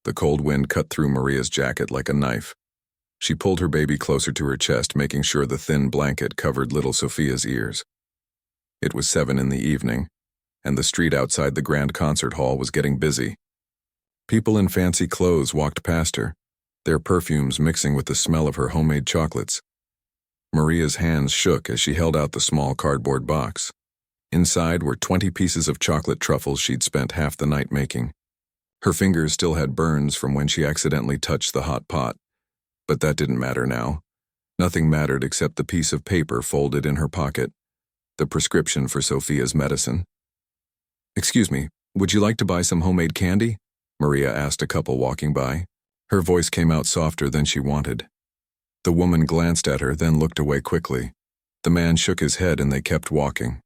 The cold wind cut through Maria's jacket like a knife. She pulled her baby closer to her chest, making sure the thin blanket covered little Sophia's ears. It was 7 in the evening, and the street outside the grand concert hall was getting busy. People in fancy clothes walked past her, their perfumes mixing with the smell of her homemade chocolates. Maria's hands shook as she held out the small cardboard box. Inside were 20 pieces of chocolate truffles she'd spent half the night making. Her fingers still had burns from when she accidentally touched the hot pot, but that didn't matter now. Nothing mattered except the piece of paper folded in her pocket, the prescription for Sophia's medicine. "Excuse me, would you like to buy some homemade candy?" Maria asked a couple walking by. Her voice came out softer than she wanted. The woman glanced at her, then looked away quickly. The man shook his head and they kept walking.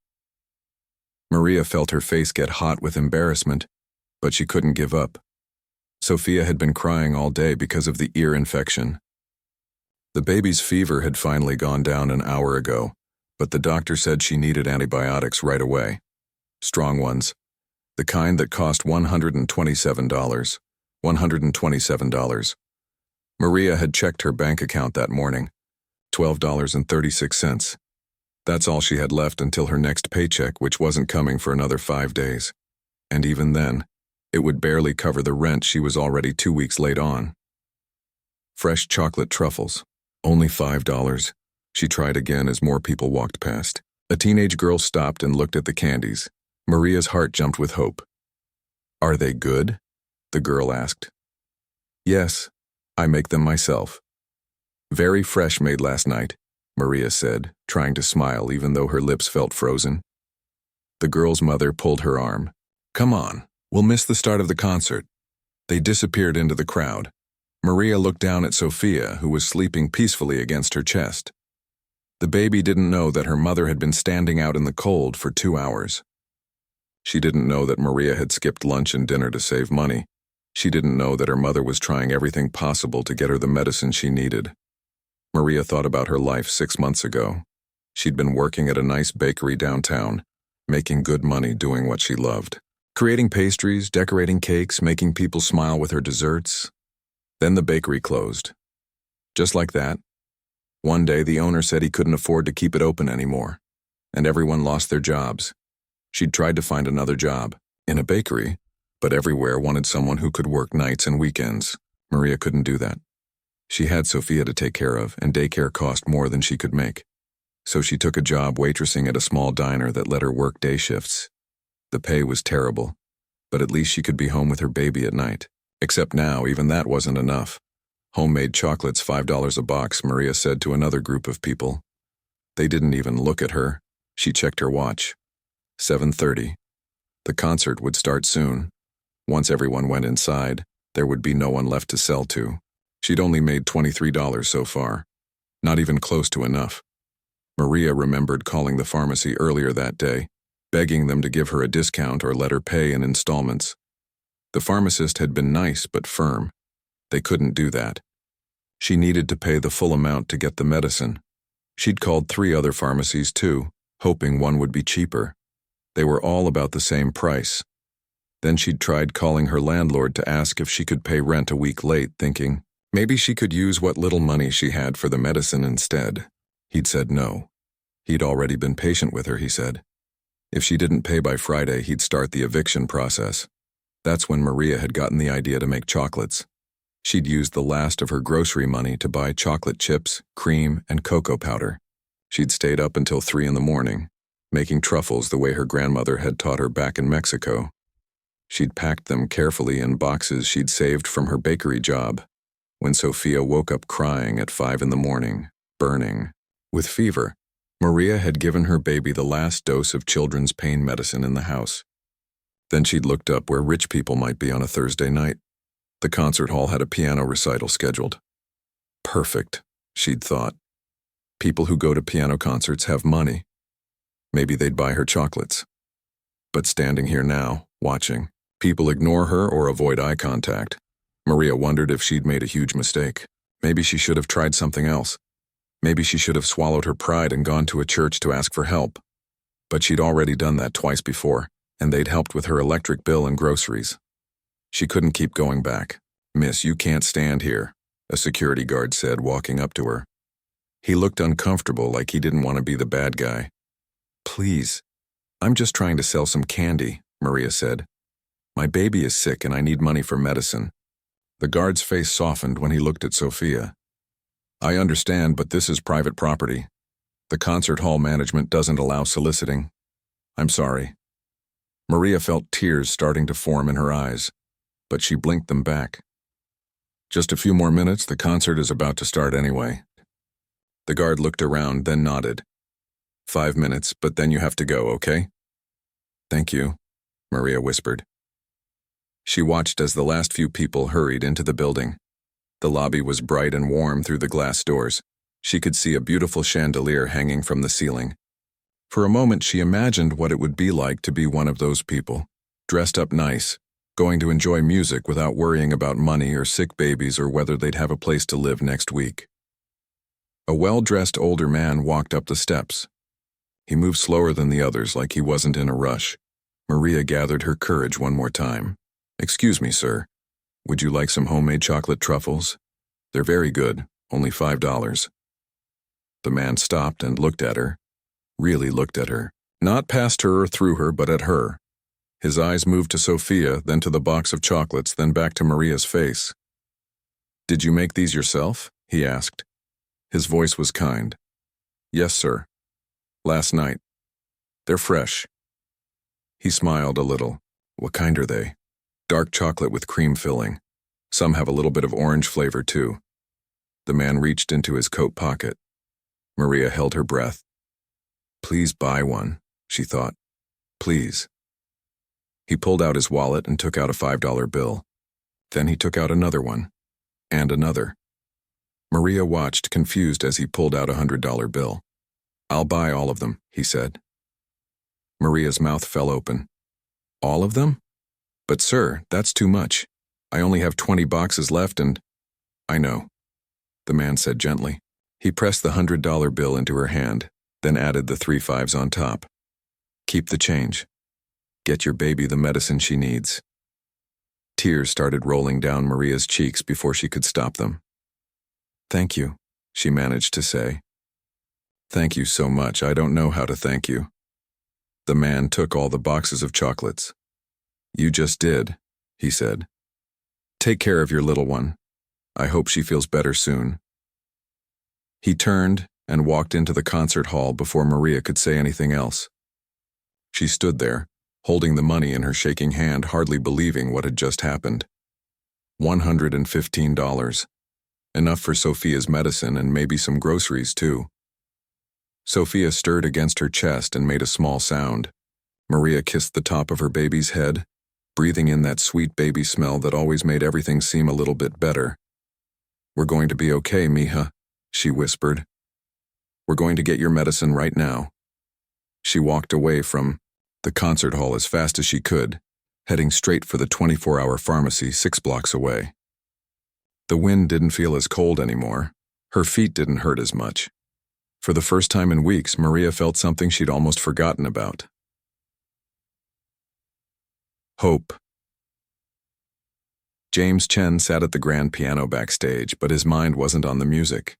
Maria felt her face get hot with embarrassment, but she couldn't give up. Sophia had been crying all day because of the ear infection. The baby's fever had finally gone down an hour ago, but the doctor said she needed antibiotics right away. Strong ones. The kind that cost $127. $127. Maria had checked her bank account that morning. $12.36. That's all she had left until her next paycheck, which wasn't coming for another 5 days. And even then, it would barely cover the rent she was already 2 weeks late on. Fresh chocolate truffles. Only $5. She tried again as more people walked past. A teenage girl stopped and looked at the candies. Maria's heart jumped with hope. "Are they good?" the girl asked. "Yes, I make them myself." "Very fresh made last night," Maria said, trying to smile even though her lips felt frozen. The girl's mother pulled her arm. "Come on, we'll miss the start of the concert." They disappeared into the crowd. Maria looked down at Sophia, who was sleeping peacefully against her chest. The baby didn't know that her mother had been standing out in the cold for 2 hours. She didn't know that Maria had skipped lunch and dinner to save money. She didn't know that her mother was trying everything possible to get her the medicine she needed. Maria thought about her life 6 months ago. She'd been working at a nice bakery downtown, making good money doing what she loved. Creating pastries, decorating cakes, making people smile with her desserts. Then the bakery closed. Just like that. One day the owner said he couldn't afford to keep it open anymore, and everyone lost their jobs. She'd tried to find another job, in a bakery, but everywhere wanted someone who could work nights and weekends. Maria couldn't do that. She had Sophia to take care of, and daycare cost more than she could make. So she took a job waitressing at a small diner that let her work day shifts. The pay was terrible, but at least she could be home with her baby at night. Except now, even that wasn't enough. Homemade chocolates, $5 a box, Maria said to another group of people. They didn't even look at her. She checked her watch. 7:30. The concert would start soon. Once everyone went inside, there would be no one left to sell to. She'd only made $23 so far. Not even close to enough. Maria remembered calling the pharmacy earlier that day, begging them to give her a discount or let her pay in installments. The pharmacist had been nice but firm. They couldn't do that. She needed to pay the full amount to get the medicine. She'd called 3 other pharmacies too, hoping one would be cheaper. They were all about the same price. Then she'd tried calling her landlord to ask if she could pay rent a week late, thinking maybe she could use what little money she had for the medicine instead. He'd said no. He'd already been patient with her, he said. If she didn't pay by Friday, he'd start the eviction process. That's when Maria had gotten the idea to make chocolates. She'd used the last of her grocery money to buy chocolate chips, cream, and cocoa powder. She'd stayed up until 3 in the morning, making truffles the way her grandmother had taught her back in Mexico. She'd packed them carefully in boxes she'd saved from her bakery job. When Sophia woke up crying at 5 in the morning, burning, with fever, Maria had given her baby the last dose of children's pain medicine in the house. Then she'd looked up where rich people might be on a Thursday night. The concert hall had a piano recital scheduled. Perfect, she'd thought. People who go to piano concerts have money. Maybe they'd buy her chocolates. But standing here now, watching, people ignore her or avoid eye contact. Maria wondered if she'd made a huge mistake. Maybe she should have tried something else. Maybe she should have swallowed her pride and gone to a church to ask for help. But she'd already done that twice before, and they'd helped with her electric bill and groceries. She couldn't keep going back. "Miss, you can't stand here," a security guard said, walking up to her. He looked uncomfortable, like he didn't want to be the bad guy. "Please, I'm just trying to sell some candy," Maria said. "My baby is sick and I need money for medicine." The guard's face softened when he looked at Sophia. "I understand, but this is private property. The concert hall management doesn't allow soliciting. I'm sorry." Maria felt tears starting to form in her eyes, but she blinked them back. "Just a few more minutes, the concert is about to start anyway." The guard looked around, then nodded. 5 minutes, but then you have to go, okay?" "Thank you," Maria whispered. She watched as the last few people hurried into the building. The lobby was bright and warm through the glass doors. She could see a beautiful chandelier hanging from the ceiling. For a moment, she imagined what it would be like to be one of those people, dressed up nice, going to enjoy music without worrying about money or sick babies or whether they'd have a place to live next week. A well-dressed older man walked up the steps. He moved slower than the others, like he wasn't in a rush. Maria gathered her courage one more time. "Excuse me, sir. Would you like some homemade chocolate truffles? They're very good, only $5. The man stopped and looked at her. Really looked at her. Not past her or through her, but at her. His eyes moved to Sophia, then to the box of chocolates, then back to Maria's face. "Did you make these yourself?" he asked. His voice was kind. "Yes, sir. Last night. They're fresh." He smiled a little. "What kind are they?" "Dark chocolate with cream filling. Some have a little bit of orange flavor, too." The man reached into his coat pocket. Maria held her breath. "Please buy one," she thought. "Please." He pulled out his wallet and took out a $5 bill. Then he took out another one. And another. Maria watched, confused, as he pulled out a $100 bill. "I'll buy all of them," he said. Maria's mouth fell open. "All of them? But sir, that's too much. I only have 20 boxes left and—" "I know," the man said gently. He pressed the $100 bill into her hand, then added the 3 5s on top. "Keep the change. Get your baby the medicine she needs." Tears started rolling down Maria's cheeks before she could stop them. "Thank you," she managed to say. "Thank you so much. I don't know how to thank you." The man took all the boxes of chocolates. "You just did," he said. "Take care of your little one. I hope she feels better soon." He turned and walked into the concert hall before Maria could say anything else. She stood there, holding the money in her shaking hand, hardly believing what had just happened. $115. Enough for Sophia's medicine and maybe some groceries, too. Sophia stirred against her chest and made a small sound. Maria kissed the top of her baby's head, breathing in that sweet baby smell that always made everything seem a little bit better. "We're going to be okay, mija," she whispered. "We're going to get your medicine right now." She walked away from the concert hall as fast as she could, heading straight for the 24-hour pharmacy 6 blocks away. The wind didn't feel as cold anymore. Her feet didn't hurt as much. For the first time in weeks, Maria felt something she'd almost forgotten about. Hope. James Chen sat at the grand piano backstage, but his mind wasn't on the music.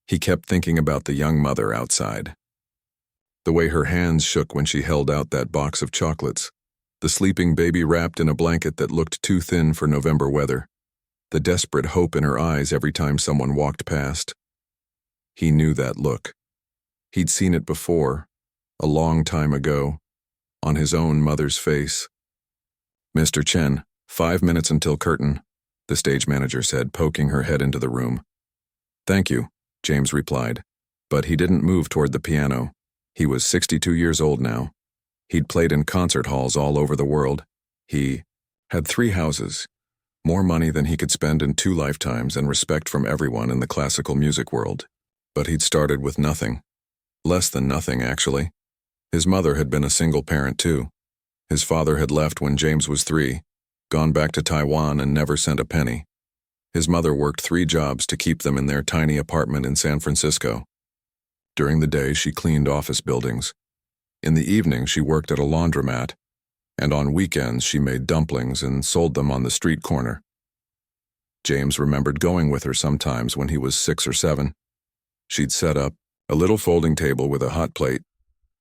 He kept thinking about the young mother outside. The way her hands shook when she held out that box of chocolates. The sleeping baby wrapped in a blanket that looked too thin for November weather. The desperate hope in her eyes every time someone walked past. He knew that look. He'd seen it before, a long time ago, on his own mother's face. "Mr. Chen, 5 minutes until curtain," the stage manager said, poking her head into the room. "Thank you," James replied, but he didn't move toward the piano. He was 62 years old now. He'd played in concert halls all over the world. He had 3 houses, more money than he could spend in 2 lifetimes, and respect from everyone in the classical music world. But he'd started with nothing. Less than nothing, actually. His mother had been a single parent, too. His father had left when James was 3, gone back to Taiwan and never sent a penny. His mother worked 3 jobs to keep them in their tiny apartment in San Francisco. During the day, she cleaned office buildings. In the evening, she worked at a laundromat, and on weekends, she made dumplings and sold them on the street corner. James remembered going with her sometimes when he was 6 or 7. She'd set up a little folding table with a hot plate,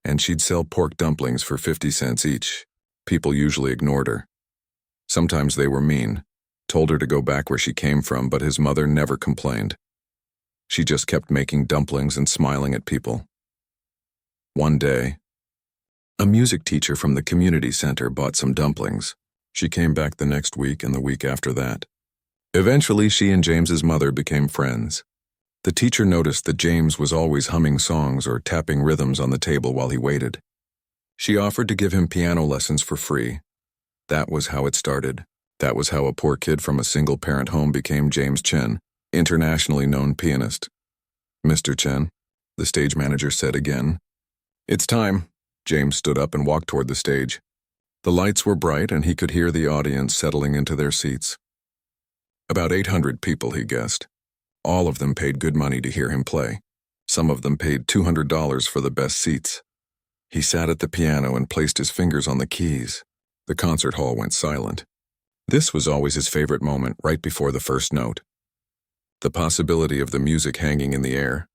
and she'd sell pork dumplings for 50 cents each. People usually ignored her. Sometimes they were mean, told her to go back where she came from, but his mother never complained. She just kept making dumplings and smiling at people. One day, a music teacher from the community center bought some dumplings. She came back the next week and the week after that. Eventually, she and James's mother became friends. The teacher noticed that James was always humming songs or tapping rhythms on the table while he waited. She offered to give him piano lessons for free. That was how it started. That was how a poor kid from a single-parent home became James Chen, internationally known pianist. "Mr. Chen," the stage manager said again. "It's time." James stood up and walked toward the stage. The lights were bright and he could hear the audience settling into their seats. About 800 people, he guessed. All of them paid good money to hear him play. Some of them paid $200 for the best seats. He sat at the piano and placed his fingers on the keys. The concert hall went silent. This was always his favorite moment, right before the first note. The possibility of the music hanging in the air.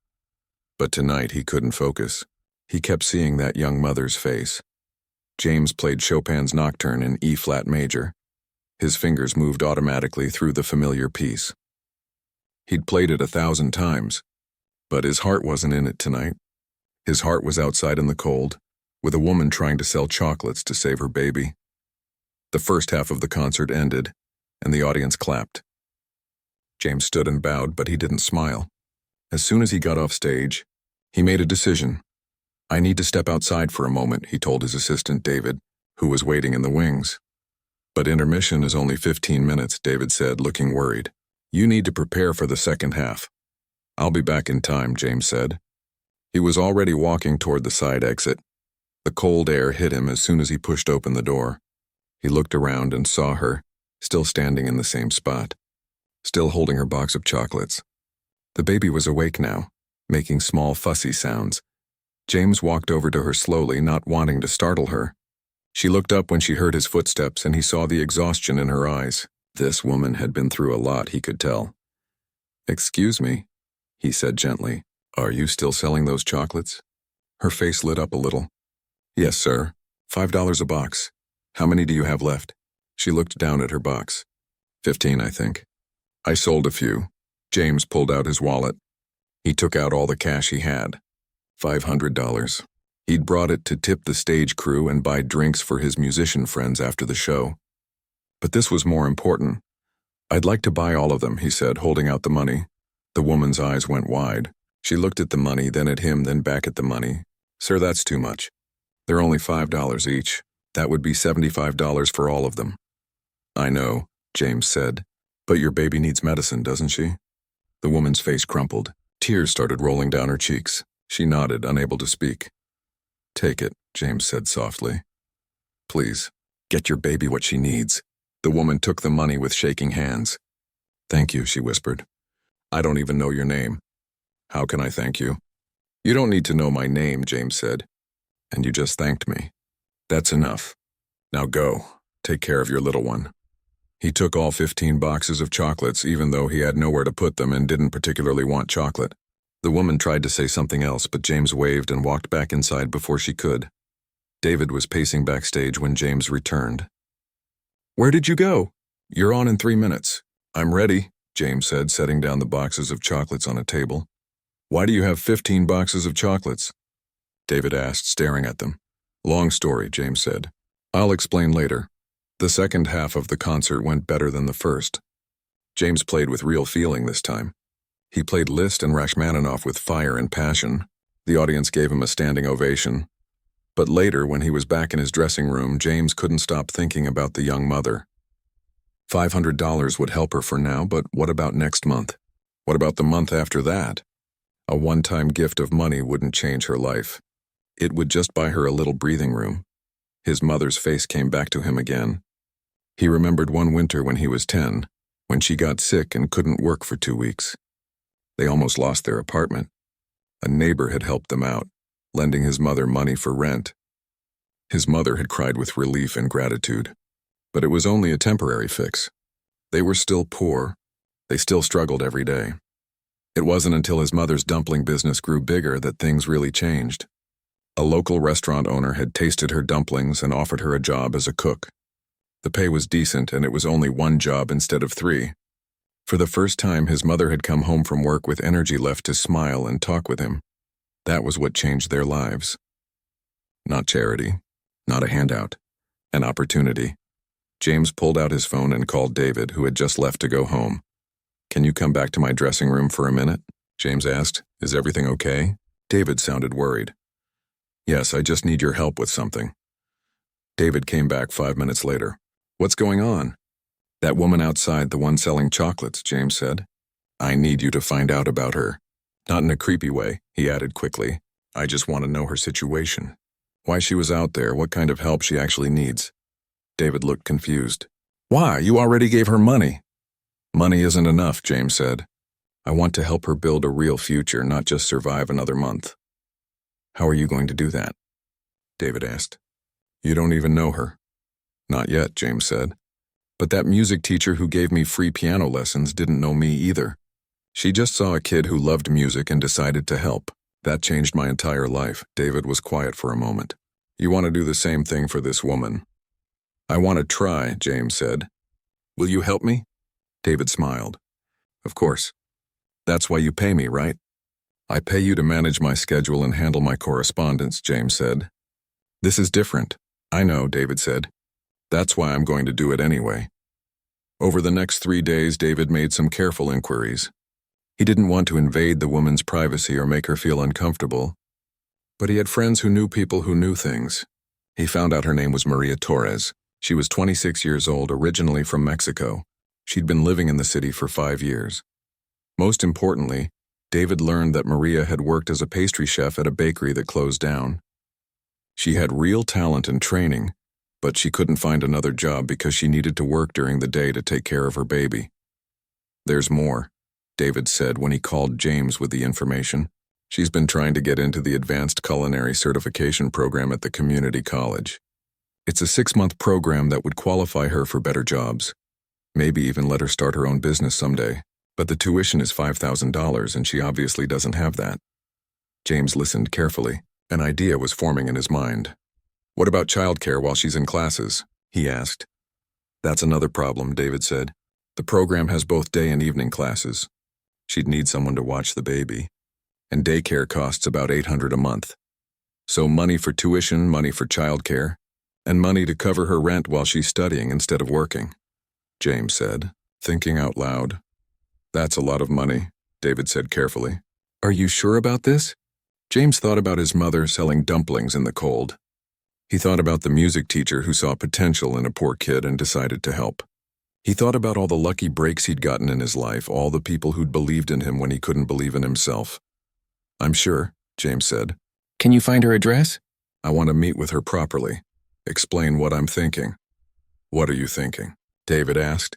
But tonight he couldn't focus. He kept seeing that young mother's face. James played Chopin's Nocturne in E-flat major. His fingers moved automatically through the familiar piece. He'd played it 1,000 times, but his heart wasn't in it tonight. His heart was outside in the cold, with a woman trying to sell chocolates to save her baby. The first half of the concert ended, and the audience clapped. James stood and bowed, but he didn't smile. As soon as he got off stage, he made a decision. "I need to step outside for a moment," he told his assistant, David, who was waiting in the wings. "But intermission is only 15 minutes, David said, looking worried. "You need to prepare for the second half." "I'll be back in time," James said. He was already walking toward the side exit. The cold air hit him as soon as he pushed open the door. He looked around and saw her, still standing in the same spot, still holding her box of chocolates. The baby was awake now, making small fussy sounds. James walked over to her slowly, not wanting to startle her. She looked up when she heard his footsteps, and he saw the exhaustion in her eyes. This woman had been through a lot, he could tell. "Excuse me," he said gently. "Are you still selling those chocolates?" Her face lit up a little. "Yes, sir. $5 a box. How many do you have left?" She looked down at her box. 15, I think. "I sold a few." James pulled out his wallet. He took out all the cash he had. $500. He'd brought it to tip the stage crew and buy drinks for his musician friends after the show. But this was more important. "I'd like to buy all of them," he said, holding out the money. The woman's eyes went wide. She looked at the money, then at him, then back at the money. "Sir, that's too much. They're only $5 each. That would be $75 for all of them." "I know," James said. "But your baby needs medicine, doesn't she?" The woman's face crumpled. Tears started rolling down her cheeks. She nodded, unable to speak. "Take it," James said softly. "Please, get your baby what she needs." The woman took the money with shaking hands. "Thank you," she whispered. "I don't even know your name." "How can I thank you?" "You don't need to know my name," James said. "And you just thanked me. That's enough. Now go. Take care of your little one." He took all 15 boxes of chocolates, even though he had nowhere to put them and didn't particularly want chocolate. The woman tried to say something else, but James waved and walked back inside before she could. David was pacing backstage when James returned. "Where did you go?" "You're on in 3 minutes." "I'm ready," James said, setting down the boxes of chocolates on a table. "Why do you have 15 boxes of chocolates?" David asked, staring at them. "Long story," James said. "I'll explain later." The second half of the concert went better than the first. James played with real feeling this time. He played Liszt and Rachmaninoff with fire and passion. The audience gave him a standing ovation. But later, when he was back in his dressing room, James couldn't stop thinking about the young mother. $500 would help her for now, but what about next month? What about the month after that? A one-time gift of money wouldn't change her life. It would just buy her a little breathing room. His mother's face came back to him again. He remembered one winter when he was 10, when she got sick and couldn't work for 2 weeks. They almost lost their apartment. A neighbor had helped them out, lending his mother money for rent. His mother had cried with relief and gratitude. But it was only a temporary fix. They were still poor, They still struggled every day. It wasn't until his mother's dumpling business grew bigger that things really changed. A local restaurant owner had tasted her dumplings and offered her a job as a cook. The pay was decent, and it was only one job instead of 3. For the first time, his mother had come home from work with energy left to smile and talk with him. That was what changed their lives. Not charity, not a handout, an opportunity. James pulled out his phone and called David, who had just left to go home. "Can you come back to my dressing room for a minute?" James asked. "Is everything okay?" David sounded worried. "Yes, I just need your help with something." David came back 5 minutes later. "What's going on?" "That woman outside, the one selling chocolates," James said. "I need you to find out about her. Not in a creepy way," he added quickly. "I just want to know her situation. Why she was out there, what kind of help she actually needs." David looked confused. "Why? You already gave her money." "Money isn't enough," James said. "I want to help her build a real future, not just survive another month." "How are you going to do that?" David asked. "You don't even know her." "Not yet," James said. "But that music teacher who gave me free piano lessons didn't know me either. She just saw a kid who loved music and decided to help. That changed my entire life." David was quiet for a moment. "You want to do the same thing for this woman?" "I want to try," James said. "Will you help me?" David smiled. "Of course. That's why you pay me, right?" "I pay you to manage my schedule and handle my correspondence," James said. "This is different." "I know," David said. "That's why I'm going to do it anyway." Over the next 3 days, David made some careful inquiries. He didn't want to invade the woman's privacy or make her feel uncomfortable, but he had friends who knew people who knew things. He found out her name was Maria Torres. She was 26 years old, originally from Mexico. She'd been living in the city for 5 years. Most importantly, David learned that Maria had worked as a pastry chef at a bakery that closed down. She had real talent and training, but she couldn't find another job because she needed to work during the day to take care of her baby. "There's more," David said when he called James with the information. "She's been trying to get into the Advanced Culinary Certification program at the community college. It's a 6-month program that would qualify her for better jobs, maybe even let her start her own business someday. But the tuition is $5,000, and she obviously doesn't have that." James listened carefully. An idea was forming in his mind. "What about childcare while she's in classes?" he asked. "That's another problem," David said. "The program has both day and evening classes. She'd need someone to watch the baby, and daycare costs about $800 a month. So money for tuition, money for childcare, and money to cover her rent while she's studying instead of working," James said, thinking out loud. "That's a lot of money," David said carefully. "Are you sure about this?" James thought about his mother selling dumplings in the cold. He thought about the music teacher who saw potential in a poor kid and decided to help. He thought about all the lucky breaks he'd gotten in his life, all the people who'd believed in him when he couldn't believe in himself. "I'm sure," James said. "Can you find her address?" "I want to meet with her properly. Explain what I'm thinking." "What are you thinking?" David asked.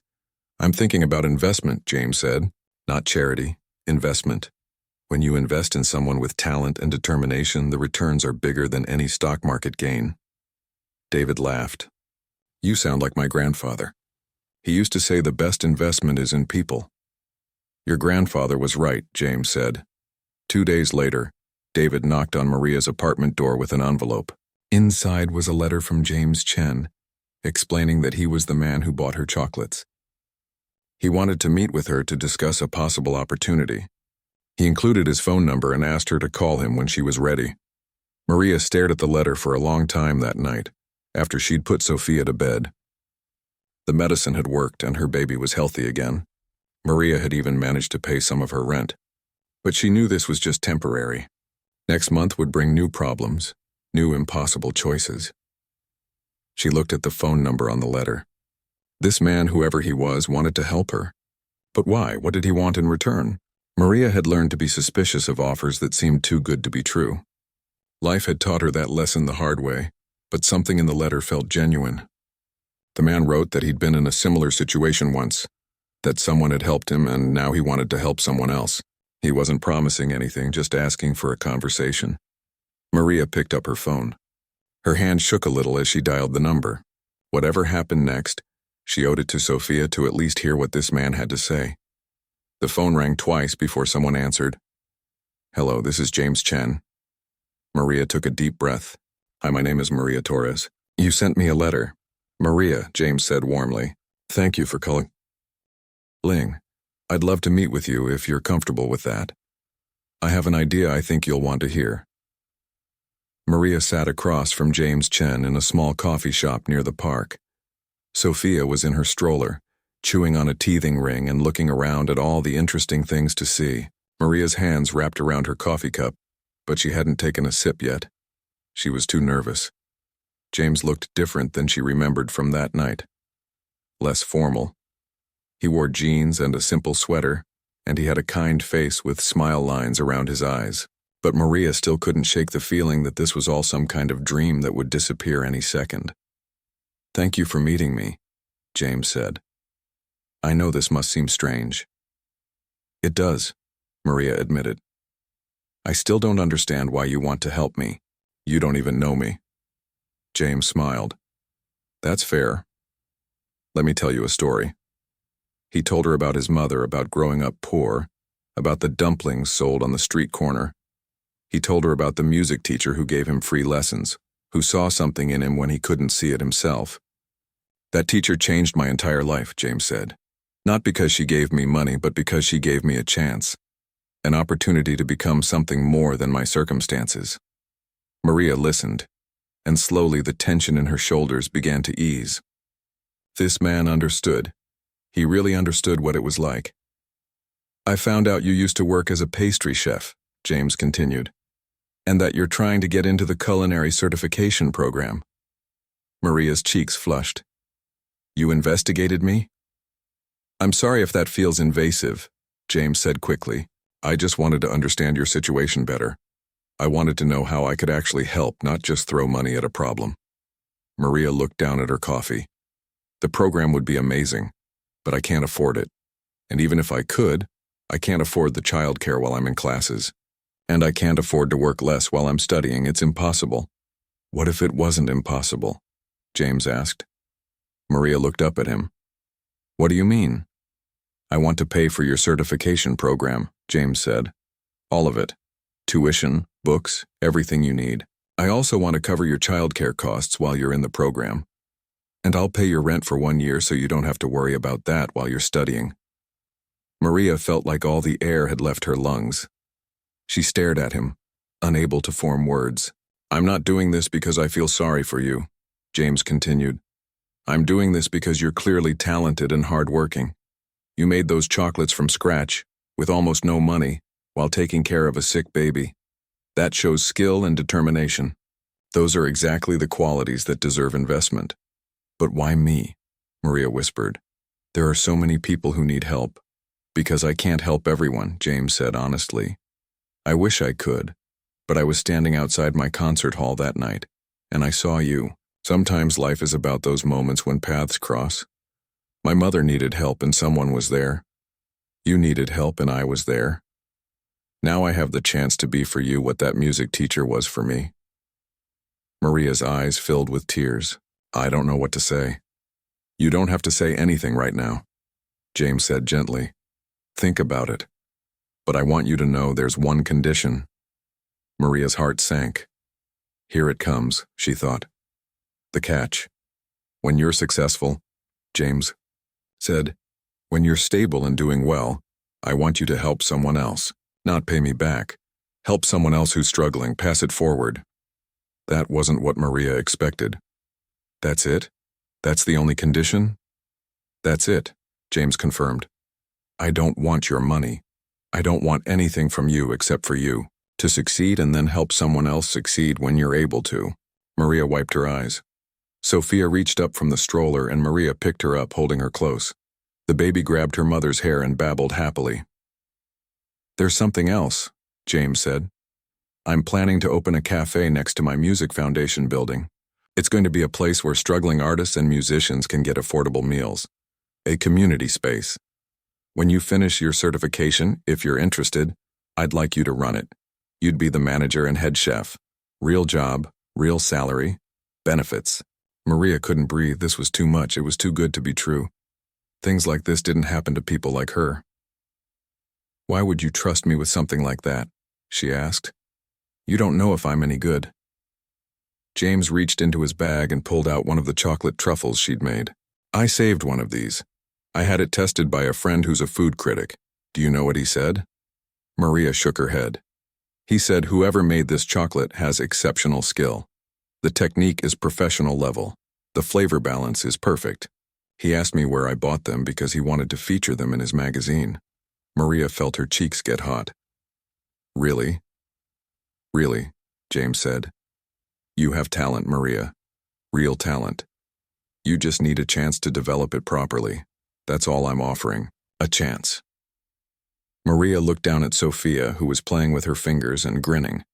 "I'm thinking about investment," James said. "Not charity, investment. When you invest in someone with talent and determination, the returns are bigger than any stock market gain." David laughed. "You sound like my grandfather. He used to say the best investment is in people." "Your grandfather was right," James said. 2 days later, David knocked on Maria's apartment door with an envelope. Inside was a letter from James Chen, explaining that he was the man who bought her chocolates. He wanted to meet with her to discuss a possible opportunity. He included his phone number and asked her to call him when she was ready. Maria stared at the letter for a long time that night, after she'd put Sophia to bed. The medicine had worked and her baby was healthy again. Maria had even managed to pay some of her rent. But she knew this was just temporary. Next month would bring new problems, new impossible choices. She looked at the phone number on the letter. This man, whoever he was, wanted to help her. But why? What did he want in return? Maria had learned to be suspicious of offers that seemed too good to be true. Life had taught her that lesson the hard way, but something in the letter felt genuine. The man wrote that he'd been in a similar situation once, that someone had helped him and now he wanted to help someone else. He wasn't promising anything, just asking for a conversation. Maria picked up her phone. Her hand shook a little as she dialed the number. Whatever happened next, she owed it to Sophia to at least hear what this man had to say. The phone rang twice before someone answered. "Hello, this is James Chen." Maria took a deep breath. "Hi, my name is Maria Torres. You sent me a letter." "Maria," James said warmly. "Thank you for calling. Ling, I'd love to meet with you if you're comfortable with that. I have an idea I think you'll want to hear." Maria sat across from James Chen in a small coffee shop near the park. Sophia was in her stroller, chewing on a teething ring and looking around at all the interesting things to see. Maria's hands wrapped around her coffee cup, but she hadn't taken a sip yet. She was too nervous. James looked different than she remembered from that night. Less formal. He wore jeans and a simple sweater, and he had a kind face with smile lines around his eyes. But Maria still couldn't shake the feeling that this was all some kind of dream that would disappear any second. "Thank you for meeting me," James said. "I know this must seem strange." "It does," Maria admitted. "I still don't understand why you want to help me. You don't even know me." James smiled. "That's fair. Let me tell you a story." He told her about his mother, about growing up poor, about the dumplings sold on the street corner. He told her about the music teacher who gave him free lessons, who saw something in him when he couldn't see it himself. "That teacher changed my entire life," James said. "Not because she gave me money, but because she gave me a chance. An opportunity to become something more than my circumstances." Maria listened, and slowly the tension in her shoulders began to ease. This man understood. He really understood what it was like. "I found out you used to work as a pastry chef," James continued, "and that you're trying to get into the culinary certification program." Maria's cheeks flushed. "You investigated me?" "I'm sorry if that feels invasive," James said quickly. "I just wanted to understand your situation better. I wanted to know how I could actually help, not just throw money at a problem." Maria looked down at her coffee. "The program would be amazing, but I can't afford it. And even if I could, I can't afford the childcare while I'm in classes. And I can't afford to work less while I'm studying. It's impossible." "What if it wasn't impossible?" James asked. Maria looked up at him. "What do you mean?" "I want to pay for your certification program," James said. "All of it. Tuition, books, everything you need. I also want to cover your childcare costs while you're in the program. And I'll pay your rent for 1 year so you don't have to worry about that while you're studying." Maria felt like all the air had left her lungs. She stared at him, unable to form words. "I'm not doing this because I feel sorry for you," James continued. "I'm doing this because you're clearly talented and hardworking. You made those chocolates from scratch, with almost no money, while taking care of a sick baby. That shows skill and determination. Those are exactly the qualities that deserve investment." "But why me?" Maria whispered. "There are so many people who need help." "Because I can't help everyone," James said honestly. "I wish I could, but I was standing outside my concert hall that night, and I saw you. Sometimes life is about those moments when paths cross. My mother needed help and someone was there. You needed help and I was there. Now I have the chance to be for you what that music teacher was for me." Maria's eyes filled with tears. "I don't know what to say." "You don't have to say anything right now," James said gently. "Think about it. But I want you to know there's one condition." Maria's heart sank. Here it comes, she thought. The catch. "When you're successful," James said, "when you're stable and doing well, I want you to help someone else. Not pay me back. Help someone else who's struggling, pass it forward." That wasn't what Maria expected. "That's it? That's the only condition?" "That's it," James confirmed. "I don't want your money. I don't want anything from you except for you, to succeed and then help someone else succeed when you're able to." Maria wiped her eyes. Sophia reached up from the stroller and Maria picked her up, holding her close. The baby grabbed her mother's hair and babbled happily. "There's something else," James said. "I'm planning to open a cafe next to my music foundation building. It's going to be a place where struggling artists and musicians can get affordable meals. A community space. When you finish your certification, if you're interested, I'd like you to run it. You'd be the manager and head chef. Real job, real salary, benefits." Maria couldn't breathe. This was too much. It was too good to be true. Things like this didn't happen to people like her. Why would you trust me with something like that? She asked. You don't know if I'm any good. James reached into his bag and pulled out one of the chocolate truffles she'd made. I saved one of these. I had it tested by a friend who's a food critic. Do you know what he said? Maria shook her head. He said whoever made this chocolate has exceptional skill. The technique is professional level. The flavor balance is perfect. He asked me where I bought them because he wanted to feature them in his magazine. Maria felt her cheeks get hot. Really? Really, James said. You have talent, Maria. Real talent. You just need a chance to develop it properly. That's all I'm offering. A chance. Maria looked down at Sophia, who was playing with her fingers and grinning.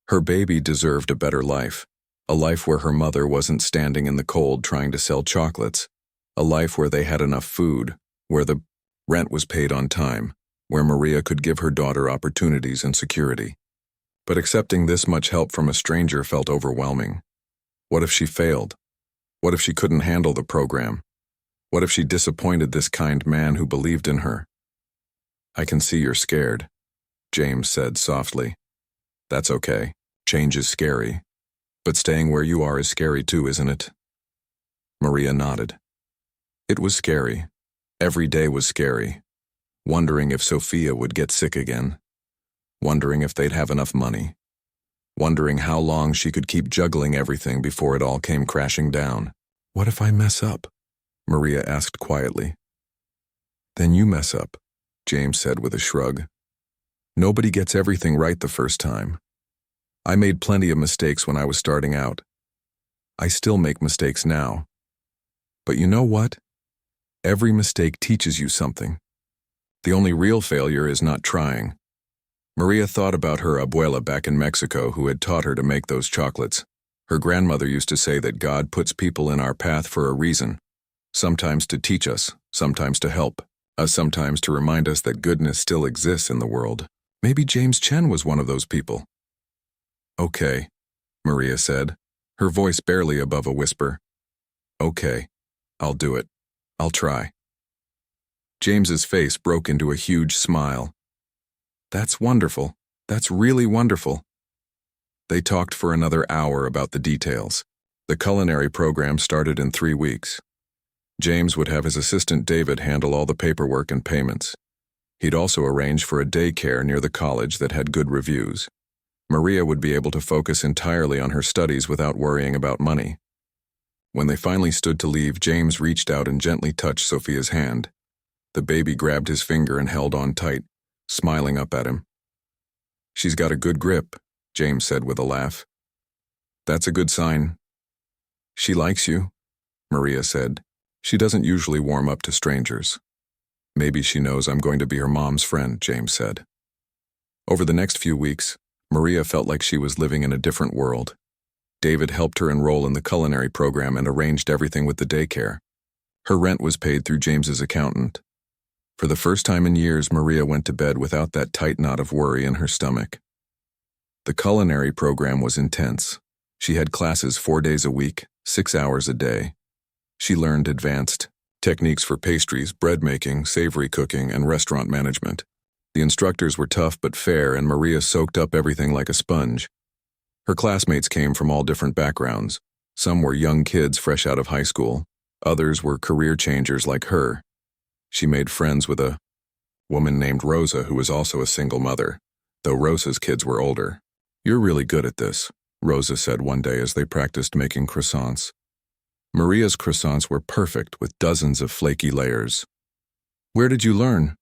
Her baby deserved a better life. A life where her mother wasn't standing in the cold trying to sell chocolates. A life where they had enough food, where the rent was paid on time, where Maria could give her daughter opportunities and security. But accepting this much help from a stranger felt overwhelming. What if she failed? What if she couldn't handle the program? What if she disappointed this kind man who believed in her? I can see you're scared, James said softly. That's okay. Change is scary. But staying where you are is scary too, isn't it? Maria nodded. It was scary. Every day was scary. Wondering if Sophia would get sick again. Wondering if they'd have enough money. Wondering how long she could keep juggling everything before it all came crashing down. What if I mess up? Maria asked quietly. Then you mess up, James said with a shrug. Nobody gets everything right the first time. I made plenty of mistakes when I was starting out. I still make mistakes now. But you know what? Every mistake teaches you something. The only real failure is not trying. Maria thought about her abuela back in Mexico who had taught her to make those chocolates. Her grandmother used to say that God puts people in our path for a reason. Sometimes to teach us, sometimes to help, sometimes to remind us that goodness still exists in the world. Maybe James Chen was one of those people. Okay, Maria said, her voice barely above a whisper. Okay, I'll do it. I'll try. James's face broke into a huge smile. That's wonderful. That's really wonderful. They talked for another hour about the details. The culinary program started in 3 weeks. James would have his assistant David handle all the paperwork and payments. He'd also arrange for a daycare near the college that had good reviews. Maria would be able to focus entirely on her studies without worrying about money. When they finally stood to leave, James reached out and gently touched Sophia's hand. The baby grabbed his finger and held on tight, smiling up at him. She's got a good grip, James said with a laugh. That's a good sign. She likes you, Maria said. She doesn't usually warm up to strangers. Maybe she knows I'm going to be her mom's friend, James said. Over the next few weeks, Maria felt like she was living in a different world. David helped her enroll in the culinary program and arranged everything with the daycare. Her rent was paid through James's accountant. For the first time in years, Maria went to bed without that tight knot of worry in her stomach. The culinary program was intense. She had classes 4 days a week, 6 hours a day. She learned advanced techniques for pastries, bread making, savory cooking, and restaurant management. The instructors were tough but fair, and Maria soaked up everything like a sponge. Her classmates came from all different backgrounds. Some were young kids fresh out of high school. Others were career changers like her. She made friends with a woman named Rosa who was also a single mother, though Rosa's kids were older. You're really good at this, Rosa said one day as they practiced making croissants. Maria's croissants were perfect with dozens of flaky layers. Where did you learn?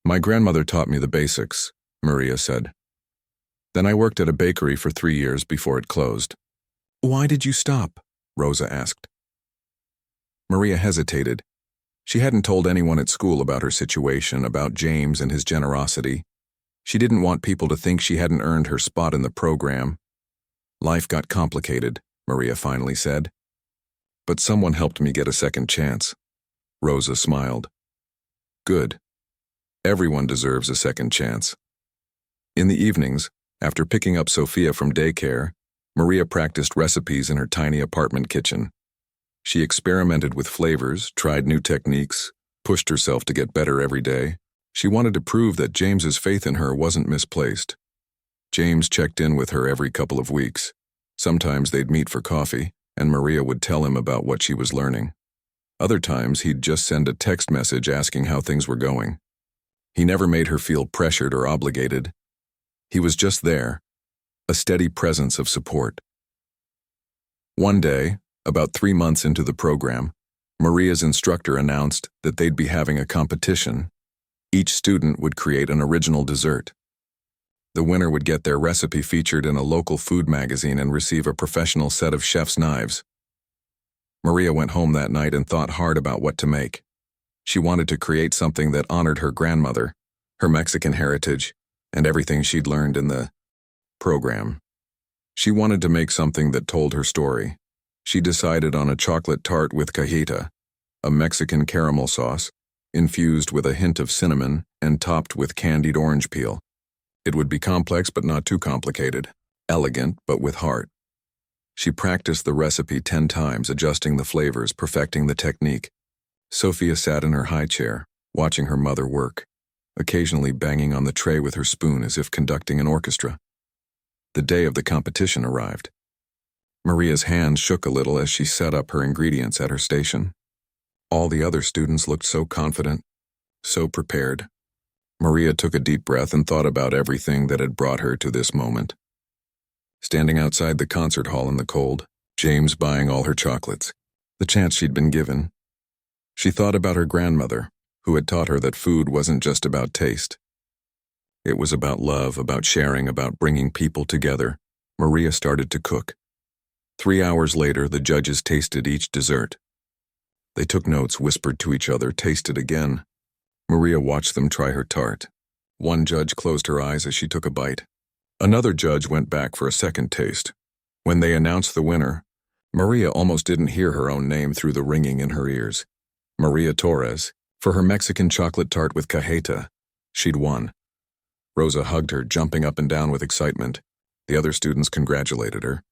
My grandmother taught me the basics, Maria said. Then I worked at a bakery for 3 years before it closed. Why did you stop? Rosa asked. Maria hesitated. She hadn't told anyone at school about her situation, about James and his generosity. She didn't want people to think she hadn't earned her spot in the program. Life got complicated, Maria finally said. But someone helped me get a second chance. Rosa smiled. Good. Everyone deserves a second chance. In the evenings, after picking up Sophia from daycare, Maria practiced recipes in her tiny apartment kitchen. She experimented with flavors, tried new techniques, pushed herself to get better every day. She wanted to prove that James's faith in her wasn't misplaced. James checked in with her every couple of weeks. Sometimes they'd meet for coffee, and Maria would tell him about what she was learning. Other times, he'd just send a text message asking how things were going. He never made her feel pressured or obligated. He was just there, a steady presence of support. One day, about 3 months into the program, Maria's instructor announced that they'd be having a competition. Each student would create an original dessert. The winner would get their recipe featured in a local food magazine and receive a professional set of chef's knives. Maria went home that night and thought hard about what to make. She wanted to create something that honored her grandmother, her Mexican heritage, and everything she'd learned in the program. She wanted to make something that told her story. She decided on a chocolate tart with cajeta, a Mexican caramel sauce, infused with a hint of cinnamon and topped with candied orange peel. It would be complex but not too complicated, elegant but with heart. She practiced the recipe 10 times, adjusting the flavors, perfecting the technique. Sophia sat in her high chair, watching her mother work, occasionally banging on the tray with her spoon as if conducting an orchestra. The day of the competition arrived. Maria's hands shook a little as she set up her ingredients at her station. All the other students looked so confident, so prepared. Maria took a deep breath and thought about everything that had brought her to this moment. Standing outside the concert hall in the cold, James buying all her chocolates, the chance she'd been given. She thought about her grandmother, who had taught her that food wasn't just about taste. It was about love, about sharing, about bringing people together. Maria started to cook. 3 hours later, the judges tasted each dessert. They took notes, whispered to each other, tasted again. Maria watched them try her tart. One judge closed her eyes as she took a bite. Another judge went back for a second taste. When they announced the winner, Maria almost didn't hear her own name through the ringing in her ears. Maria Torres, for her Mexican chocolate tart with cajeta. She'd won. Rosa hugged her, jumping up and down with excitement. The other students congratulated her.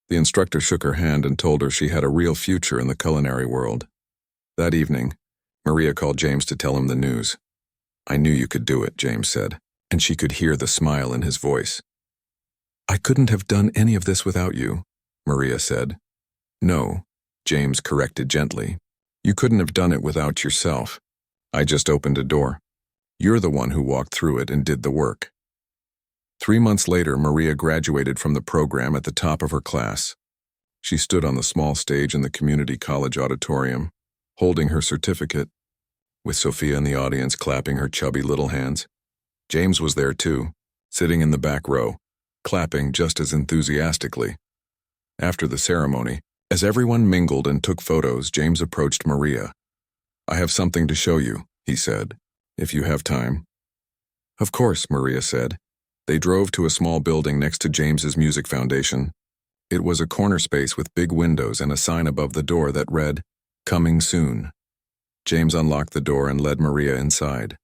The instructor shook her hand and told her she had a real future in the culinary world. That evening, Maria called James to tell him the news. "I knew you could do it," James said, and she could hear the smile in his voice. "I couldn't have done any of this without you," Maria said. "No," James corrected gently. "You couldn't have done it without yourself. I just opened a door. You're the one who walked through it and did the work." 3 months later, Maria graduated from the program at the top of her class. She stood on the small stage in the community college auditorium, holding her certificate, with Sophia in the audience clapping her chubby little hands. James was there too, sitting in the back row, clapping just as enthusiastically. After the ceremony, as everyone mingled and took photos, James approached Maria. "I have something to show you," he said, "if you have time." "Of course," Maria said. They drove to a small building next to James's music foundation. It was a corner space with big windows and a sign above the door that read, "Coming soon." James unlocked the door and led Maria inside.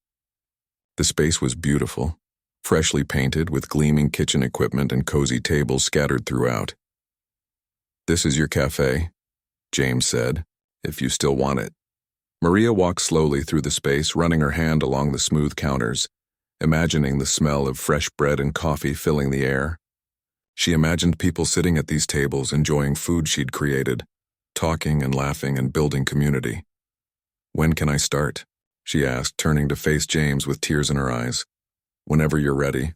The space was beautiful, freshly painted with gleaming kitchen equipment and cozy tables scattered throughout. "This is your cafe," James said, "if you still want it." Maria walked slowly through the space, running her hand along the smooth counters, imagining the smell of fresh bread and coffee filling the air. She imagined people sitting at these tables enjoying food she'd created, talking and laughing and building community. "When can I start?" she asked, turning to face James with tears in her eyes. "Whenever you're ready,"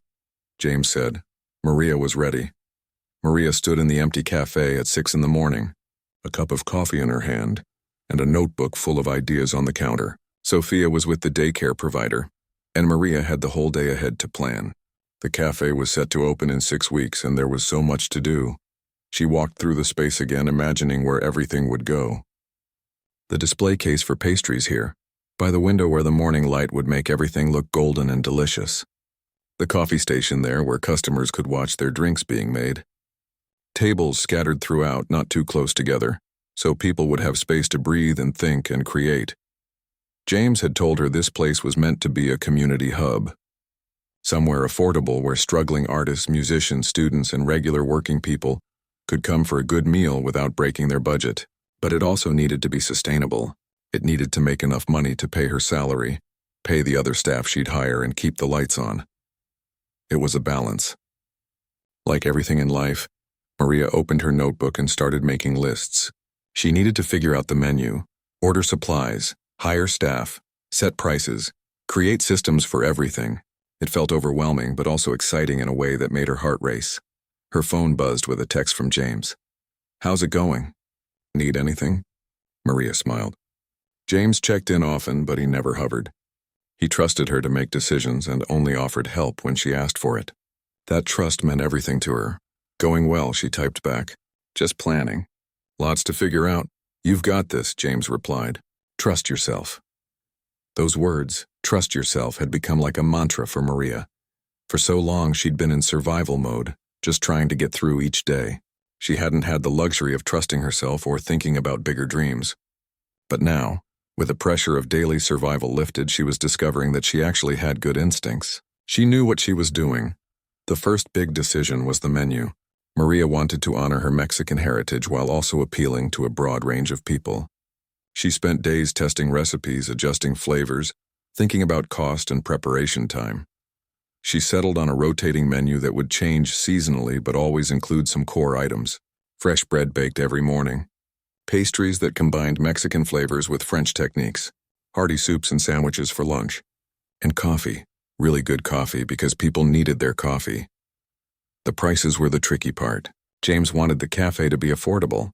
James said. Maria was ready. Maria stood in the empty cafe at 6 in the morning, a cup of coffee in her hand, and a notebook full of ideas on the counter. Sophia was with the daycare provider, and Maria had the whole day ahead to plan. The cafe was set to open in 6 weeks, and there was so much to do. She walked through the space again, imagining where everything would go. The display case for pastries here, by the window where the morning light would make everything look golden and delicious. The coffee station there where customers could watch their drinks being made. Tables scattered throughout, not too close together, so people would have space to breathe and think and create. James had told her this place was meant to be a community hub. Somewhere affordable where struggling artists, musicians, students, and regular working people could come for a good meal without breaking their budget. But it also needed to be sustainable. It needed to make enough money to pay her salary, pay the other staff she'd hire, and keep the lights on. It was a balance. Like everything in life, Maria opened her notebook and started making lists. She needed to figure out the menu, order supplies, hire staff, set prices, create systems for everything. It felt overwhelming but also exciting in a way that made her heart race. Her phone buzzed with a text from James. "How's it going? Need anything?" Maria smiled. James checked in often, but he never hovered. He trusted her to make decisions and only offered help when she asked for it. That trust meant everything to her. "Going well," she typed back. "Just planning. Lots to figure out." "You've got this," James replied. "Trust yourself." Those words, "trust yourself," had become like a mantra for Maria. For so long she'd been in survival mode, just trying to get through each day. She hadn't had the luxury of trusting herself or thinking about bigger dreams. But now, with the pressure of daily survival lifted, she was discovering that she actually had good instincts. She knew what she was doing. The first big decision was the menu. Maria wanted to honor her Mexican heritage while also appealing to a broad range of people. She spent days testing recipes, adjusting flavors, thinking about cost and preparation time. She settled on a rotating menu that would change seasonally but always include some core items. Fresh bread baked every morning. Pastries that combined Mexican flavors with French techniques. Hearty soups and sandwiches for lunch. And coffee. Really good coffee because people needed their coffee. The prices were the tricky part. James wanted the cafe to be affordable.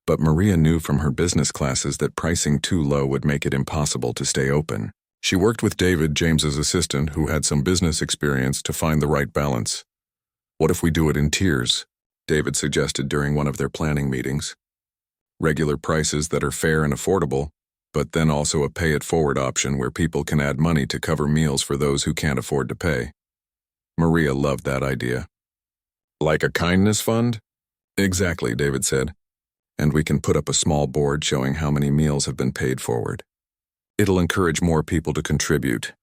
But Maria knew from her business classes that pricing too low would make it impossible to stay open. She worked with David, James's assistant, who had some business experience, to find the right balance. "What if we do it in tiers?" David suggested during one of their planning meetings. "Regular prices that are fair and affordable, but then also a pay-it-forward option where people can add money to cover meals for those who can't afford to pay." Maria loved that idea. "Like a kindness fund?" "Exactly," David said. "And we can put up a small board showing how many meals have been paid forward. It'll encourage more people to contribute."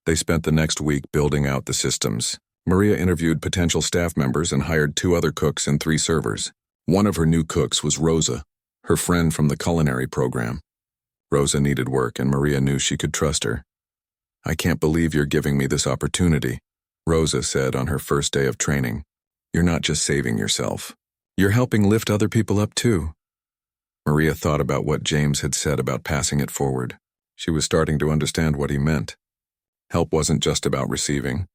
They spent the next week building out the systems. Maria interviewed potential staff members and hired 2 other cooks and 3 servers. One of her new cooks was Rosa, her friend from the culinary program. Rosa needed work, and Maria knew she could trust her. "I can't believe you're giving me this opportunity," Rosa said on her first day of training. "You're not just saving yourself. You're helping lift other people up too." Maria thought about what James had said about passing it forward. She was starting to understand what he meant. Help wasn't just about receiving.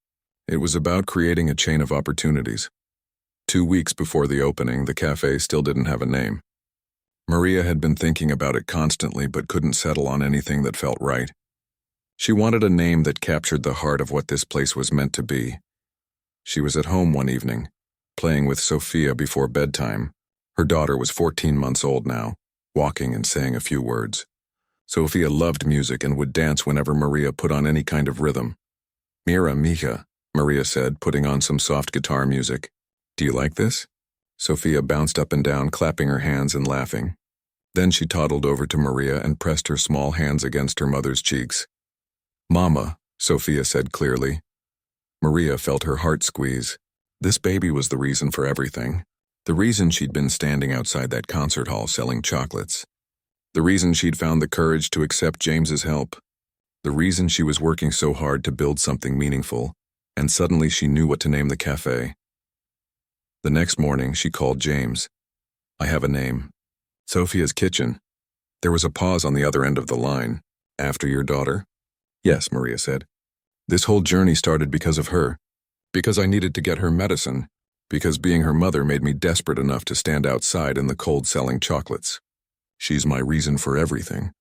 It was about creating a chain of opportunities. 2 weeks before the opening, the cafe still didn't have a name. Maria had been thinking about it constantly but couldn't settle on anything that felt right. She wanted a name that captured the heart of what this place was meant to be. She was at home one evening, playing with Sophia before bedtime. Her daughter was 14 months old now, walking and saying a few words. Sophia loved music and would dance whenever Maria put on any kind of rhythm. "Mira, mija," Maria said, putting on some soft guitar music. "Do you like this?" Sophia bounced up and down, clapping her hands and laughing. Then she toddled over to Maria and pressed her small hands against her mother's cheeks. "Mama," Sophia said clearly. Maria felt her heart squeeze. This baby was the reason for everything. The reason she'd been standing outside that concert hall selling chocolates. The reason she'd found the courage to accept James's help. The reason she was working so hard to build something meaningful, and suddenly she knew what to name the cafe. The next morning, she called James. "I have a name. Sophia's Kitchen." There was a pause on the other end of the line. "After your daughter?" "Yes," Maria said. "This whole journey started because of her. Because I needed to get her medicine. Because being her mother made me desperate enough to stand outside in the cold selling chocolates. She's my reason for everything."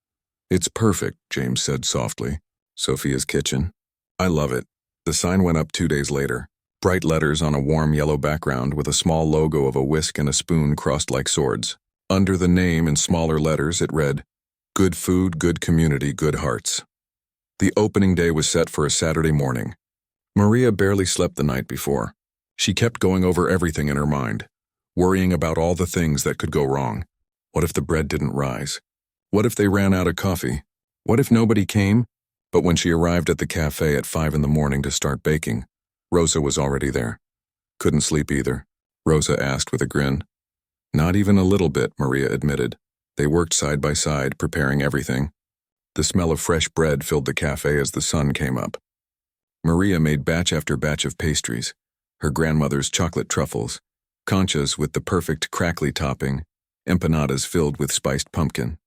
"It's perfect," James said softly. "Sophia's Kitchen. I love it." The sign went up 2 days later. Bright letters on a warm yellow background with a small logo of a whisk and a spoon crossed like swords. Under the name in smaller letters it read, "Good food, good community, good hearts." The opening day was set for a Saturday morning. Maria barely slept the night before. She kept going over everything in her mind, worrying about all the things that could go wrong. What if the bread didn't rise? What if they ran out of coffee? What if nobody came? But when she arrived at the cafe at 5 in the morning to start baking, Rosa was already there. "Couldn't sleep either?" Rosa asked with a grin. "Not even a little bit," Maria admitted. They worked side by side, preparing everything. The smell of fresh bread filled the cafe as the sun came up. Maria made batch after batch of pastries, her grandmother's chocolate truffles, conchas with the perfect crackly topping, empanadas filled with spiced pumpkin.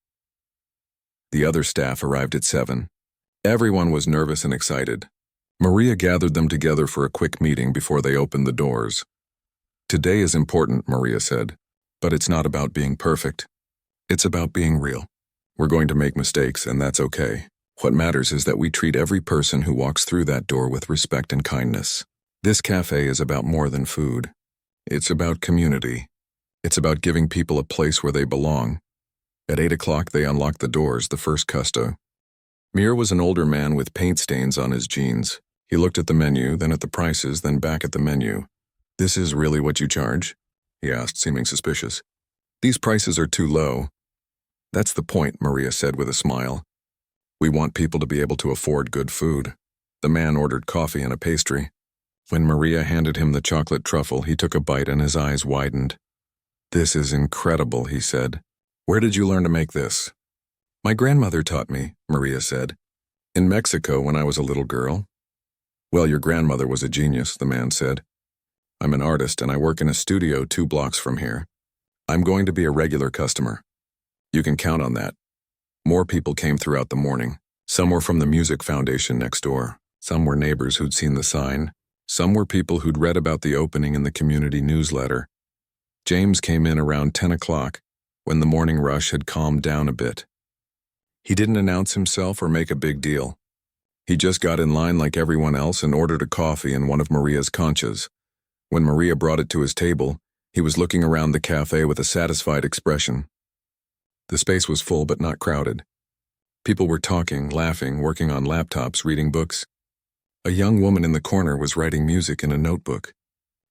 The other staff arrived at 7. Everyone was nervous and excited. Maria gathered them together for a quick meeting before they opened the doors. "Today is important," Maria said, "but it's not about being perfect. It's about being real. We're going to make mistakes, and that's okay. What matters is that we treat every person who walks through that door with respect and kindness. This cafe is about more than food. It's about community. It's about giving people a place where they belong." At 8 o'clock, they unlocked the doors, the first custo. Mir was an older man with paint stains on his jeans. He looked at the menu, then at the prices, then back at the menu. "This is really what you charge?" he asked, seeming suspicious. "These prices are too low." "That's the point," Maria said with a smile. "We want people to be able to afford good food." The man ordered coffee and a pastry. When Maria handed him the chocolate truffle, he took a bite and his eyes widened. "This is incredible," he said. "Where did you learn to make this?" "My grandmother taught me," Maria said. "In Mexico when I was a little girl." "Well, your grandmother was a genius," the man said. "I'm an artist and I work in a studio 2 blocks from here. I'm going to be a regular customer. You can count on that." More people came throughout the morning. Some were from the music foundation next door. Some were neighbors who'd seen the sign. Some were people who'd read about the opening in the community newsletter. James came in around 10 o'clock, when the morning rush had calmed down a bit. He didn't announce himself or make a big deal. He just got in line like everyone else and ordered a coffee and one of Maria's conchas. When Maria brought it to his table, he was looking around the cafe with a satisfied expression. The space was full but not crowded. People were talking, laughing, working on laptops, reading books. A young woman in the corner was writing music in a notebook.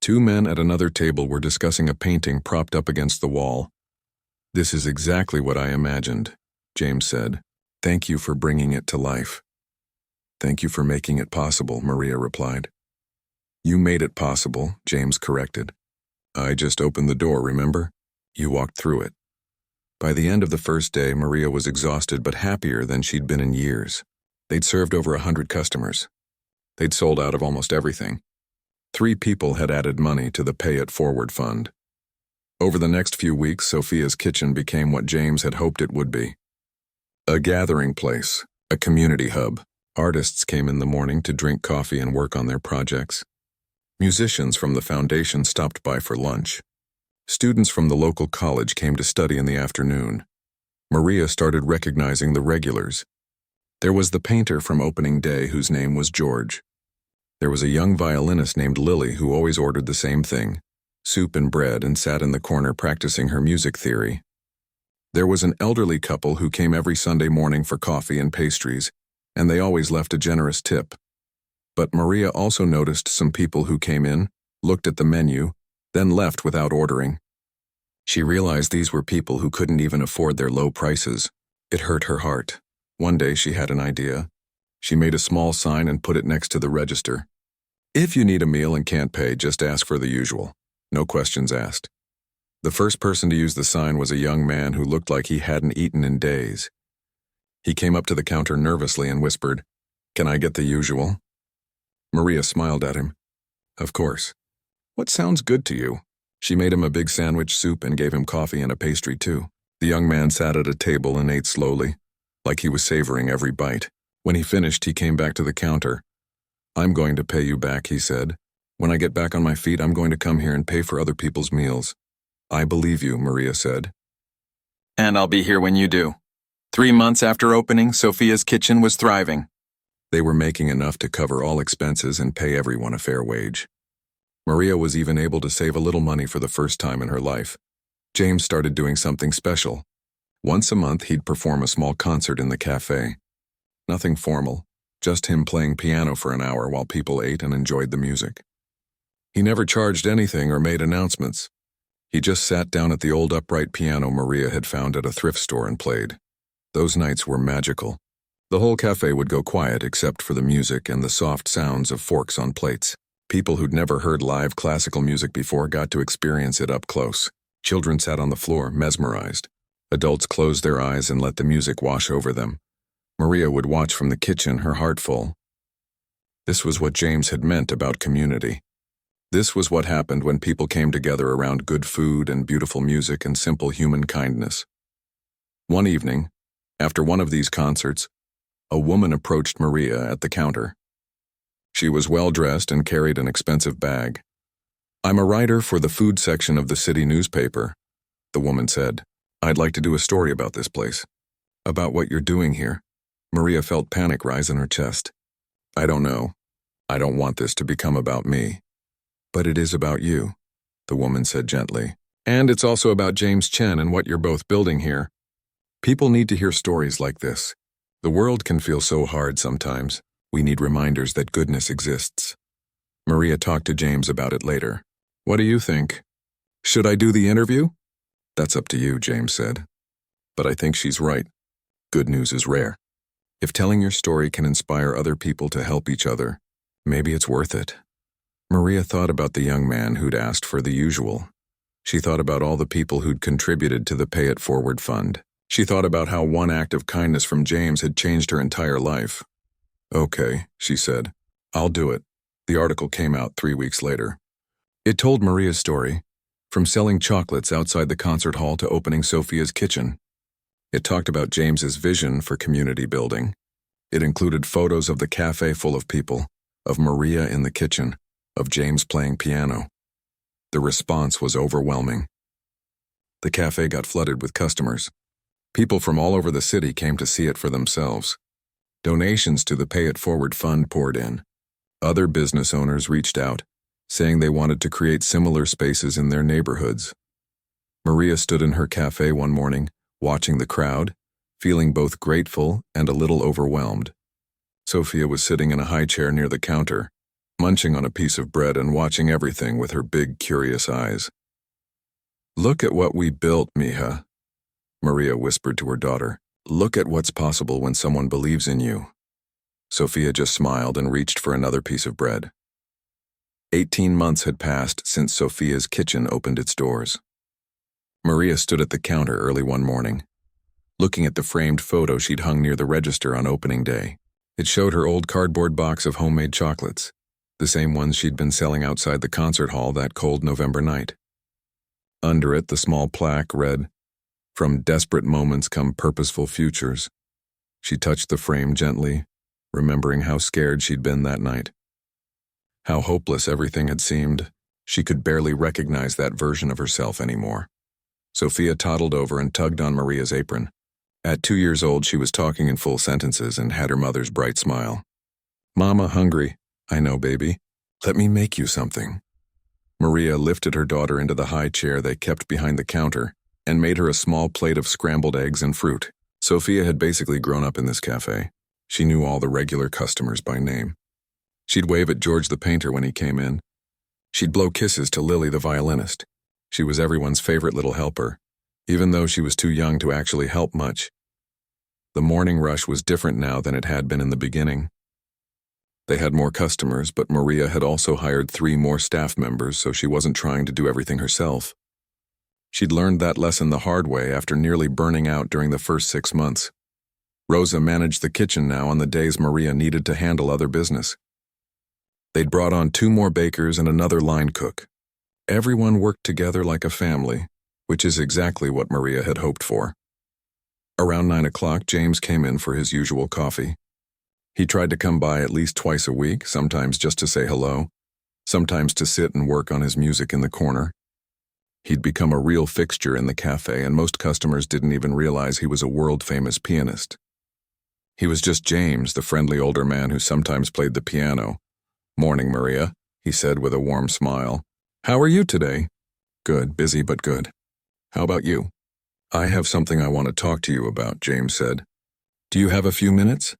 2 men at another table were discussing a painting propped up against the wall. "This is exactly what I imagined," James said. "Thank you for bringing it to life." "Thank you for making it possible," Maria replied. "You made it possible," James corrected. "I just opened the door, remember? You walked through it." By the end of the first day, Maria was exhausted but happier than she'd been in years. They'd served over 100 customers. They'd sold out of almost everything. 3 people had added money to the Pay It Forward fund. Over the next few weeks, Sophia's kitchen became what James had hoped it would be. A gathering place, a community hub. Artists came in the morning to drink coffee and work on their projects. Musicians from the foundation stopped by for lunch. Students from the local college came to study in the afternoon. Maria started recognizing the regulars. There was the painter from opening day whose name was George. There was a young violinist named Lily who always ordered the same thing, soup and bread, and sat in the corner practicing her music theory. There was an elderly couple who came every Sunday morning for coffee and pastries, and they always left a generous tip. But Maria also noticed some people who came in, looked at the menu, then left without ordering. She realized these were people who couldn't even afford their low prices. It hurt her heart. One day she had an idea. She made a small sign and put it next to the register. "If you need a meal and can't pay, just ask for the usual. No questions asked." The first person to use the sign was a young man who looked like he hadn't eaten in days. He came up to the counter nervously and whispered, "Can I get the usual?" Maria smiled at him. "Of course. What sounds good to you?" She made him a big sandwich soup and gave him coffee and a pastry too. The young man sat at a table and ate slowly, like he was savoring every bite. When he finished, he came back to the counter. "I'm going to pay you back," he said. "When I get back on my feet, I'm going to come here and pay for other people's meals." "I believe you," Maria said. "And I'll be here when you do." 3 months after opening, Sophia's kitchen was thriving. They were making enough to cover all expenses and pay everyone a fair wage. Maria was even able to save a little money for the first time in her life. James started doing something special. Once a month, he'd perform a small concert in the cafe. Nothing formal, just him playing piano for an hour while people ate and enjoyed the music. He never charged anything or made announcements. He just sat down at the old upright piano Maria had found at a thrift store and played. Those nights were magical. The whole cafe would go quiet except for the music and the soft sounds of forks on plates. People who'd never heard live classical music before got to experience it up close. Children sat on the floor, mesmerized. Adults closed their eyes and let the music wash over them. Maria would watch from the kitchen, her heart full. This was what James had meant about community. This was what happened when people came together around good food and beautiful music and simple human kindness. One evening, after one of these concerts, a woman approached Maria at the counter. She was well-dressed and carried an expensive bag. "I'm a writer for the food section of the city newspaper," the woman said. "I'd like to do a story about this place." "About what you're doing here?" Maria felt panic rise in her chest. "I don't know. I don't want this to become about me." "But it is about you," the woman said gently. "And it's also about James Chen and what you're both building here. People need to hear stories like this. The world can feel so hard sometimes. We need reminders that goodness exists." Maria talked to James about it later. "What do you think? Should I do the interview?" "That's up to you," James said. "But I think she's right. Good news is rare. If telling your story can inspire other people to help each other, maybe it's worth it." Maria thought about the young man who'd asked for the usual. She thought about all the people who'd contributed to the Pay It Forward fund. She thought about how one act of kindness from James had changed her entire life. "Okay," she said. "I'll do it." The article came out 3 weeks later. It told Maria's story, from selling chocolates outside the concert hall to opening Sophia's kitchen. It talked about James's vision for community building. It included photos of the cafe full of people, of Maria in the kitchen, of James playing piano. The response was overwhelming. The cafe got flooded with customers. People from all over the city came to see it for themselves. Donations to the Pay It Forward fund poured in. Other business owners reached out, saying they wanted to create similar spaces in their neighborhoods. Maria stood in her cafe one morning, watching the crowd, feeling both grateful and a little overwhelmed. Sophia was sitting in a high chair near the counter, munching on a piece of bread and watching everything with her big, curious eyes. "Look at what we built, Mija," Maria whispered to her daughter. "Look at what's possible when someone believes in you." Sophia just smiled and reached for another piece of bread. 18 months had passed since Sophia's kitchen opened its doors. Maria stood at the counter early one morning, looking at the framed photo she'd hung near the register on opening day. It showed her old cardboard box of homemade chocolates, the same ones she'd been selling outside the concert hall that cold November night. Under it, the small plaque read, "From desperate moments come purposeful futures." She touched the frame gently, remembering how scared she'd been that night. How hopeless everything had seemed. She could barely recognize that version of herself anymore. Sophia toddled over and tugged on Maria's apron. At 2 years old, she was talking in full sentences and had her mother's bright smile. "Mama, hungry." "I know, baby. Let me make you something." Maria lifted her daughter into the high chair they kept behind the counter and made her a small plate of scrambled eggs and fruit. Sophia had basically grown up in this cafe. She knew all the regular customers by name. She'd wave at George the painter when he came in. She'd blow kisses to Lily the violinist. She was everyone's favorite little helper, even though she was too young to actually help much. The morning rush was different now than it had been in the beginning. They had more customers, but Maria had also hired 3 more staff members, so she wasn't trying to do everything herself. She'd learned that lesson the hard way after nearly burning out during the first 6 months. Rosa managed the kitchen now on the days Maria needed to handle other business. They'd brought on 2 more bakers and another line cook. Everyone worked together like a family, which is exactly what Maria had hoped for. Around 9 o'clock, James came in for his usual coffee. He tried to come by at least twice a week, sometimes just to say hello, sometimes to sit and work on his music in the corner. He'd become a real fixture in the cafe, and most customers didn't even realize he was a world-famous pianist. He was just James, the friendly older man who sometimes played the piano. "Morning, Maria," he said with a warm smile. "How are you today?" "Good, busy but good. How about you?" "I have something I want to talk to you about," James said. "Do you have a few minutes?"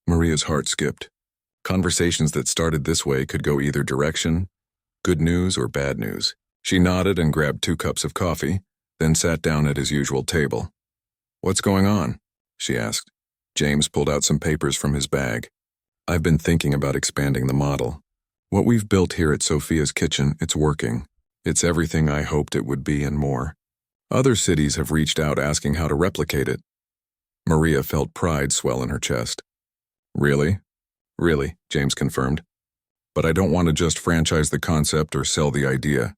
Maria's heart skipped. Conversations that started this way could go either direction, good news or bad news. She nodded and grabbed 2 cups of coffee, then sat down at his usual table. "What's going on?" she asked. James pulled out some papers from his bag. "I've been thinking about expanding the model. What we've built here at Sophia's kitchen, it's working. It's everything I hoped it would be and more. Other cities have reached out asking how to replicate it. Maria felt pride swell in her chest. Really? Really, James confirmed. But I don't want to just franchise the concept or sell the idea.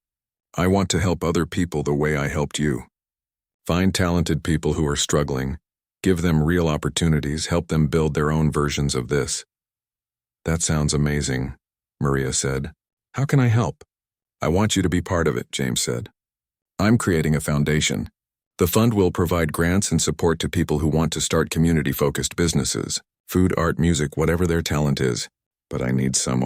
I want to help other people the way I helped you. Find talented people who are struggling, give them real opportunities, help them build their own versions of this. That sounds amazing, Maria said. How can I help? I want you to be part of it, James said. I'm creating a foundation. The fund will provide grants and support to people who want to start community-focused businesses, food, art, music, whatever their talent is. But I need some